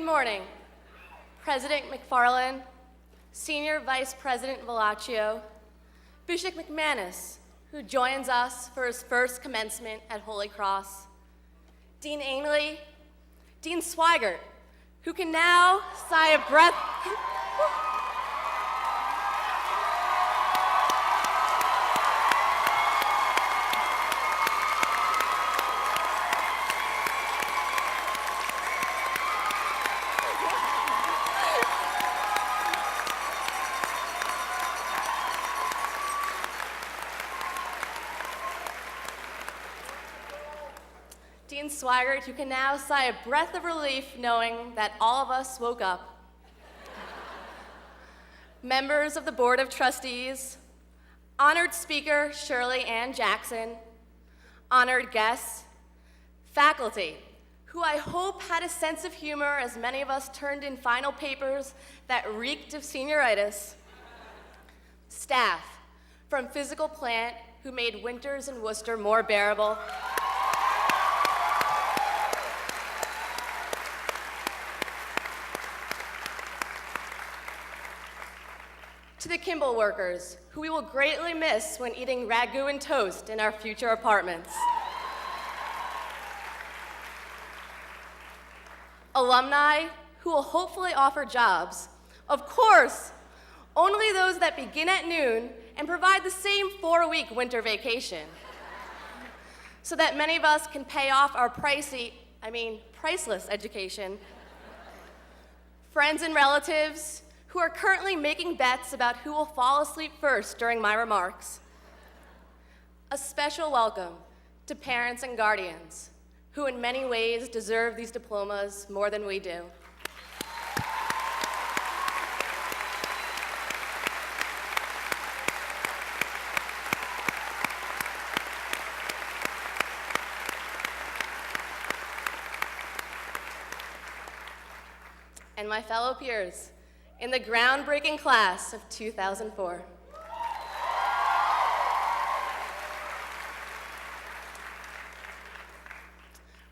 morning, President McFarland, Senior Vice President Velaccio, Bishop McManus, who joins us for his first commencement at Holy Cross, Dean Ainley, Dean Swigert, who can now sigh a breath. Dean Swigert, who can now sigh a breath of relief knowing that all of us woke up. Members of the Board of Trustees, honored speaker Shirley Ann Jackson, honored guests, faculty, who I hope had a sense of humor as many of us turned in final papers that reeked of senioritis, staff from physical plant who made winters in Worcester more bearable, to the Kimball workers, who we will greatly miss when eating ragu and toast in our future apartments. Alumni, who will hopefully offer jobs. Of course, only those that begin at noon and provide the same 4-week winter vacation, so that many of us can pay off our priceless education. Friends and relatives, who are currently making bets about who will fall asleep first during my remarks. A special welcome to parents and guardians, who in many ways deserve these diplomas more than we do. And my fellow peers, in the groundbreaking class of 2004.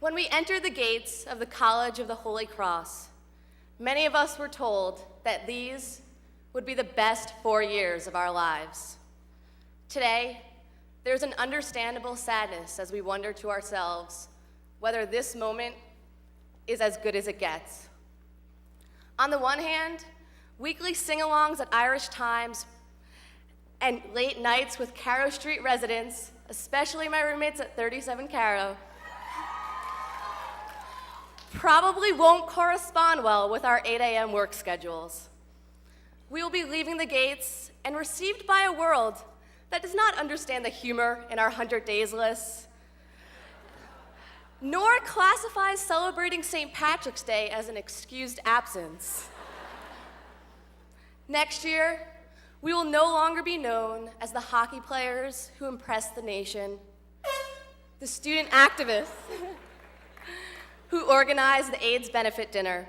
When we entered the gates of the College of the Holy Cross, many of us were told that these would be the best 4 years of our lives. Today, there's an understandable sadness as we wonder to ourselves whether this moment is as good as it gets. On the one hand, weekly sing-alongs at Irish Times and late nights with Caro Street residents, especially my roommates at 37 Caro, probably won't correspond well with our 8 a.m. work schedules. We will be leaving the gates and received by a world that does not understand the humor in our 100 days lists, nor classifies celebrating St. Patrick's Day as an excused absence. Next year, we will no longer be known as the hockey players who impressed the nation, the student activists who organized the AIDS benefit dinner,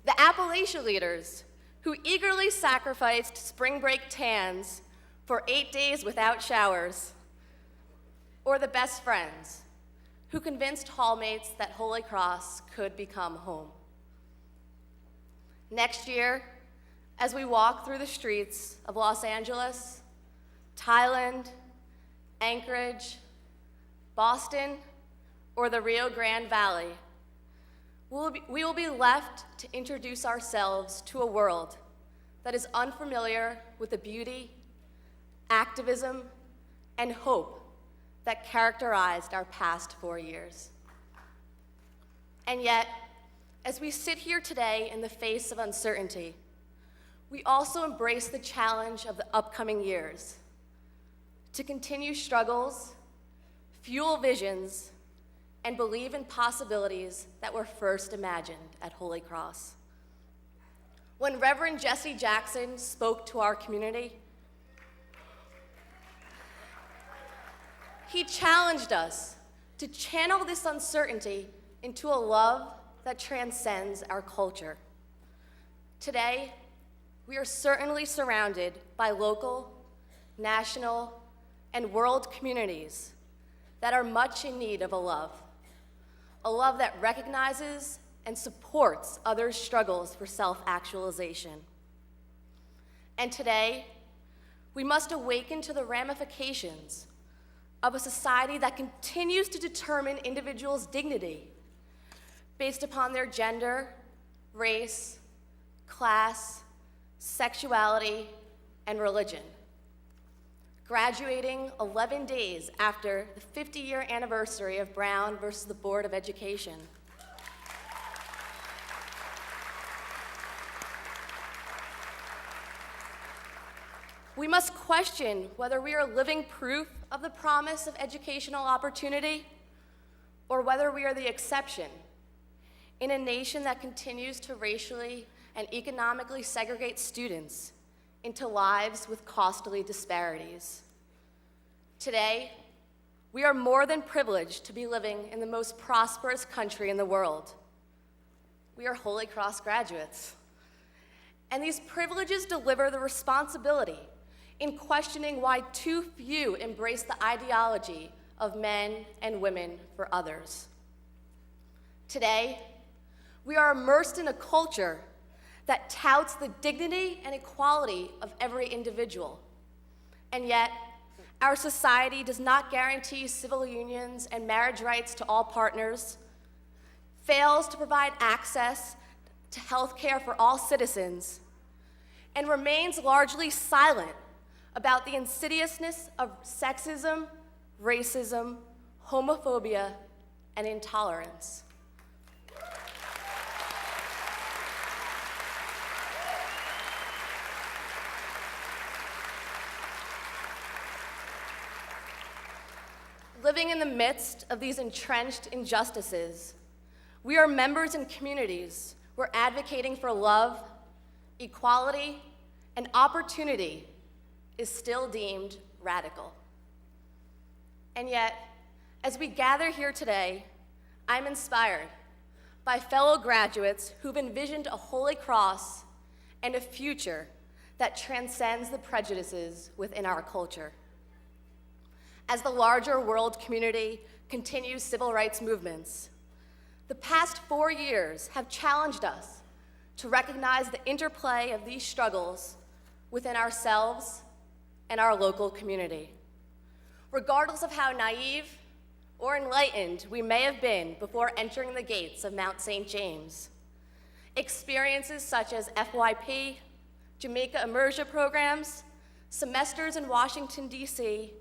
the Appalachia leaders who eagerly sacrificed spring break tans for 8 days without showers, or the best friends who convinced hallmates that Holy Cross could become home. Next year, as we walk through the streets of Los Angeles, Thailand, Anchorage, Boston, or the Rio Grande Valley, we will be left to introduce ourselves to a world that is unfamiliar with the beauty, activism, and hope that characterized our past 4 years. And yet, as we sit here today in the face of uncertainty, we also embrace the challenge of the upcoming years to continue struggles, fuel visions, and believe in possibilities that were first imagined at Holy Cross. When Reverend Jesse Jackson spoke to our community, he challenged us to channel this uncertainty into a love that transcends our culture. Today, we are certainly surrounded by local, national, and world communities that are much in need of a love that recognizes and supports others' struggles for self-actualization. And today, we must awaken to the ramifications of a society that continues to determine individuals' dignity based upon their gender, race, class, sexuality, and religion. Graduating 11 days after the 50-year anniversary of Brown versus the Board of Education. We must question whether we are living proof of the promise of educational opportunity or whether we are the exception in a nation that continues to racially and economically segregate students into lives with costly disparities. Today, we are more than privileged to be living in the most prosperous country in the world. We are Holy Cross graduates. And these privileges deliver the responsibility in questioning why too few embrace the ideology of men and women for others. Today, we are immersed in a culture that touts the dignity and equality of every individual. And yet, our society does not guarantee civil unions and marriage rights to all partners, fails to provide access to health care for all citizens, and remains largely silent about the insidiousness of sexism, racism, homophobia, and intolerance. Living in the midst of these entrenched injustices, we are members in communities where advocating for love, equality, and opportunity is still deemed radical. And yet, as we gather here today, I'm inspired by fellow graduates who've envisioned a Holy Cross and a future that transcends the prejudices within our culture. As the larger world community continues civil rights movements, the past 4 years have challenged us to recognize the interplay of these struggles within ourselves and our local community. Regardless of how naive or enlightened we may have been before entering the gates of Mount St. James, experiences such as FYP, Jamaica immersion programs, semesters in Washington, D.C.,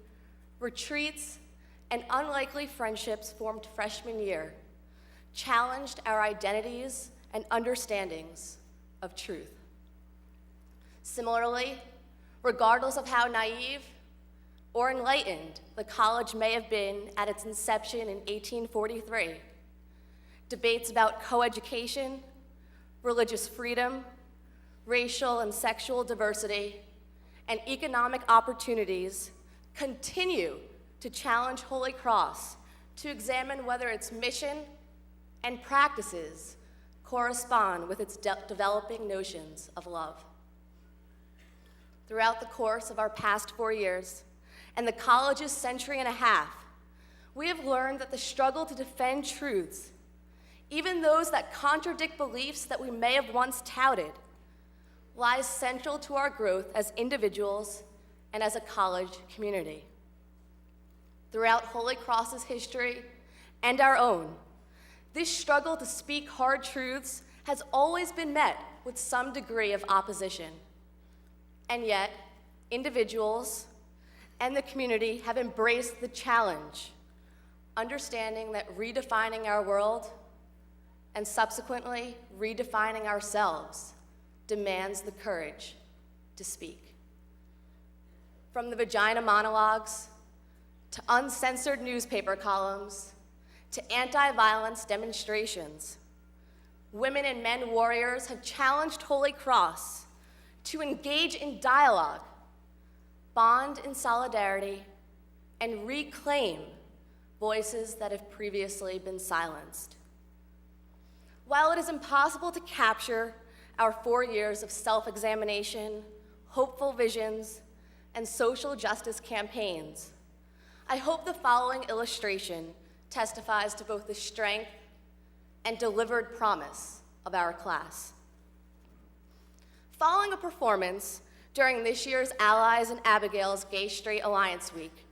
retreats, and unlikely friendships formed freshman year challenged our identities and understandings of truth. Similarly, regardless of how naive or enlightened the college may have been at its inception in 1843, debates about coeducation, religious freedom, racial and sexual diversity, and economic opportunities continue to challenge Holy Cross to examine whether its mission and practices correspond with its developing notions of love. Throughout the course of our past 4 years and the college's century and a half, we have learned that the struggle to defend truths, even those that contradict beliefs that we may have once touted, lies central to our growth as individuals and as a college community. Throughout Holy Cross's history and our own, this struggle to speak hard truths has always been met with some degree of opposition. And yet, individuals and the community have embraced the challenge, understanding that redefining our world and subsequently redefining ourselves demands the courage to speak. From the vagina monologues, to uncensored newspaper columns, to anti-violence demonstrations, women and men warriors have challenged Holy Cross to engage in dialogue, bond in solidarity, and reclaim voices that have previously been silenced. While it is impossible to capture our 4 years of self-examination, hopeful visions, and social justice campaigns, I hope the following illustration testifies to both the strength and delivered promise of our class. Following a performance during this year's Allies and Abigail's Gay Straight Alliance Week,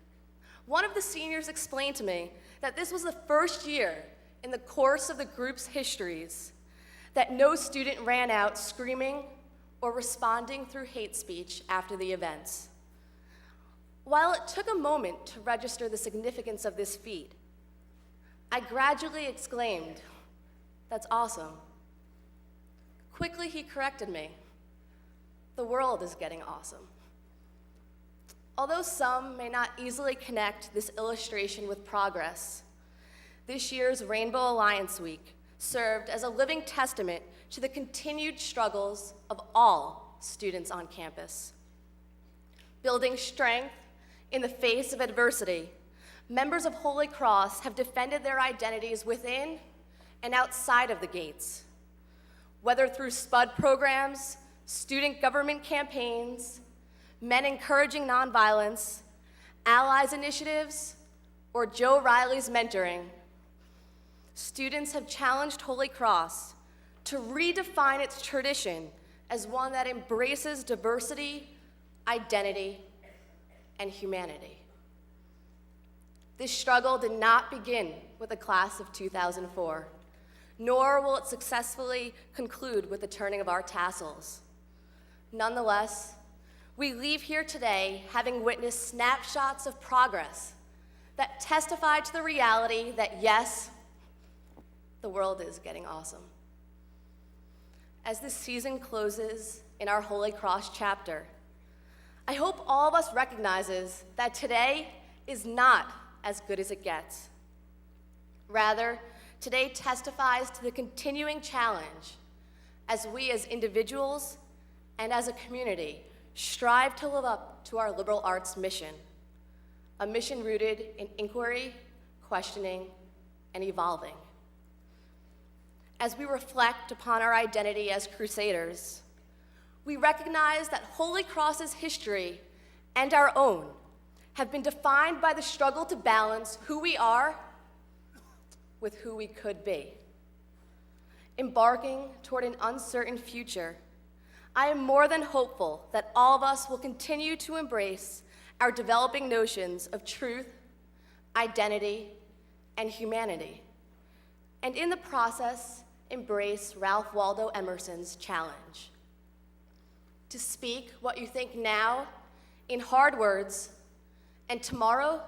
one of the seniors explained to me that this was the first year in the course of the group's histories that no student ran out screaming or responding through hate speech after the events. While it took a moment to register the significance of this feat, I gradually exclaimed, "That's awesome." Quickly, he corrected me. "The world is getting awesome." Although some may not easily connect this illustration with progress, this year's Rainbow Alliance Week served as a living testament to the continued struggles of all students on campus. Building strength in the face of adversity, members of Holy Cross have defended their identities within and outside of the gates. Whether through SPUD programs, student government campaigns, Men Encouraging Nonviolence, Allies initiatives, or Joe Riley's mentoring, students have challenged Holy Cross to redefine its tradition as one that embraces diversity, identity, and humanity. This struggle did not begin with the class of 2004, nor will it successfully conclude with the turning of our tassels. Nonetheless, we leave here today having witnessed snapshots of progress that testify to the reality that, yes, the world is getting awesome. As this season closes in our Holy Cross chapter, I hope all of us recognizes that today is not as good as it gets. Rather, today testifies to the continuing challenge as we as individuals and as a community strive to live up to our liberal arts mission, a mission rooted in inquiry, questioning, and evolving. As we reflect upon our identity as crusaders, we recognize that Holy Cross's history and our own have been defined by the struggle to balance who we are with who we could be. Embarking toward an uncertain future, I am more than hopeful that all of us will continue to embrace our developing notions of truth, identity, and humanity, and in the process, embrace Ralph Waldo Emerson's challenge: to speak what you think now in hard words, and tomorrow,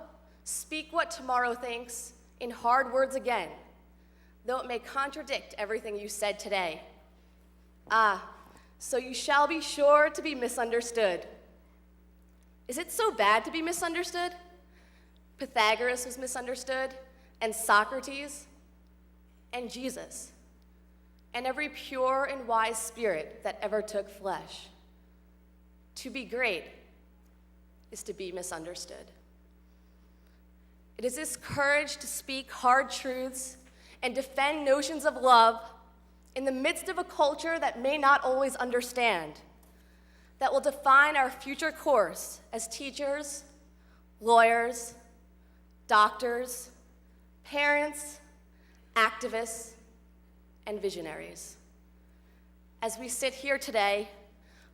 speak what tomorrow thinks in hard words again, though it may contradict everything you said today. So you shall be sure to be misunderstood. Is it so bad to be misunderstood? Pythagoras was misunderstood, and Socrates, and Jesus, and every pure and wise spirit that ever took flesh. To be great is to be misunderstood. It is this courage to speak hard truths and defend notions of love in the midst of a culture that may not always understand that will define our future course as teachers, lawyers, doctors, parents, activists, and visionaries. As we sit here today,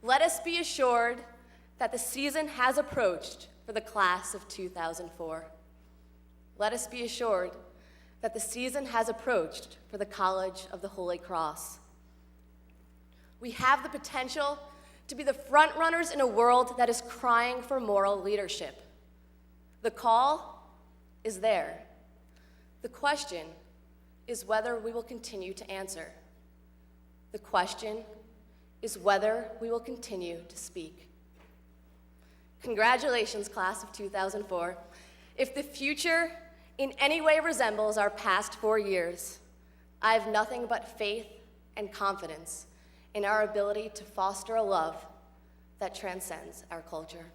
let us be assured that the season has approached for the class of 2004. Let us be assured that the season has approached for the College of the Holy Cross. We have the potential to be the front runners in a world that is crying for moral leadership. The call is there. The question is whether we will continue to answer. The question is whether we will continue to speak. Congratulations, class of 2004. If the future in any way resembles our past 4 years, I have nothing but faith and confidence in our ability to foster a love that transcends our culture.